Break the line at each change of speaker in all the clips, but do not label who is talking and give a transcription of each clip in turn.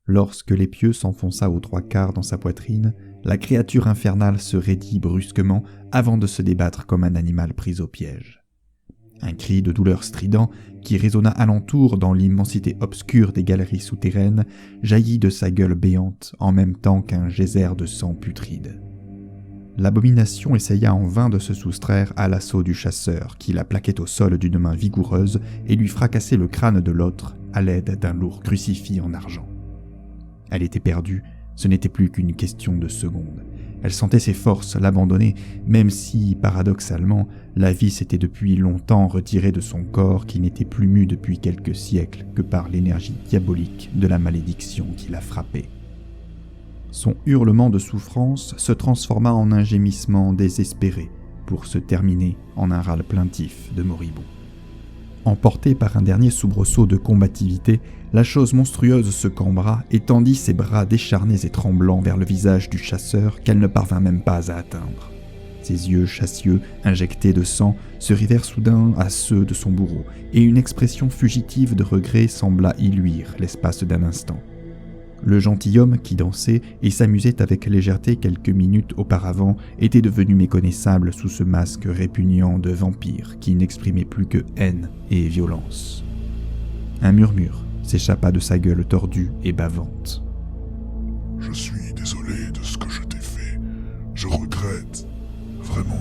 Lorsque l'épieu s'enfonça aux 3/4 dans sa poitrine, la créature infernale se raidit brusquement avant de se débattre comme un animal pris au piège. Un cri de douleur strident, qui résonna alentour dans l'immensité obscure des galeries souterraines, jaillit de sa gueule béante en même temps qu'un geyser de sang putride. L'abomination essaya en vain de se soustraire à l'assaut du chasseur, qui la plaquait au sol d'une main vigoureuse et lui fracassait le crâne de l'autre à l'aide d'un lourd crucifix en argent. Elle était perdue, ce n'était plus qu'une question de secondes. Elle sentait ses forces l'abandonner, même si, paradoxalement, la vie s'était depuis longtemps retirée de son corps qui n'était plus mu depuis quelques siècles que par l'énergie diabolique de la malédiction qui la frappait. Son hurlement de souffrance se transforma en un gémissement désespéré, pour se terminer en un râle plaintif de moribond. Emportée par un dernier soubresaut de combativité, la chose monstrueuse se cambra et tendit ses bras décharnés et tremblants vers le visage du chasseur qu'elle ne parvint même pas à atteindre. Ses yeux chassieux, injectés de sang, se rivèrent soudain à ceux de son bourreau, et une expression fugitive de regret sembla y luire l'espace d'un instant. Le gentilhomme qui dansait et s'amusait avec légèreté quelques minutes auparavant était devenu méconnaissable sous ce masque répugnant de vampire qui n'exprimait plus que haine et violence. Un murmure s'échappa de sa gueule tordue et bavante.
« Je suis désolé de ce que je t'ai fait. Je regrette. Vraiment. »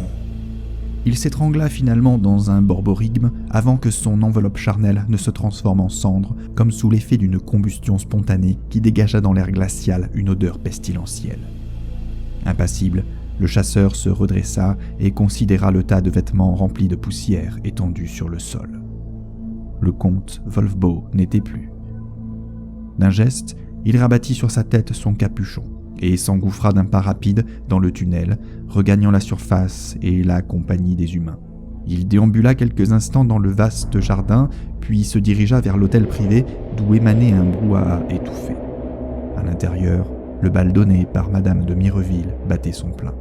Il s'étrangla finalement dans un borborigme avant que son enveloppe charnelle ne se transforme en cendre, comme sous l'effet d'une combustion spontanée qui dégagea dans l'air glacial une odeur pestilentielle. Impassible, le chasseur se redressa et considéra le tas de vêtements remplis de poussière étendu sur le sol. Le comte Wolfbo n'était plus. D'un geste, il rabattit sur sa tête son capuchon et s'engouffra d'un pas rapide dans le tunnel, regagnant la surface et la compagnie des humains. Il déambula quelques instants dans le vaste jardin, puis se dirigea vers l'hôtel privé d'où émanait un brouhaha étouffé. À l'intérieur, le bal donné par Madame de Mireville battait son plein.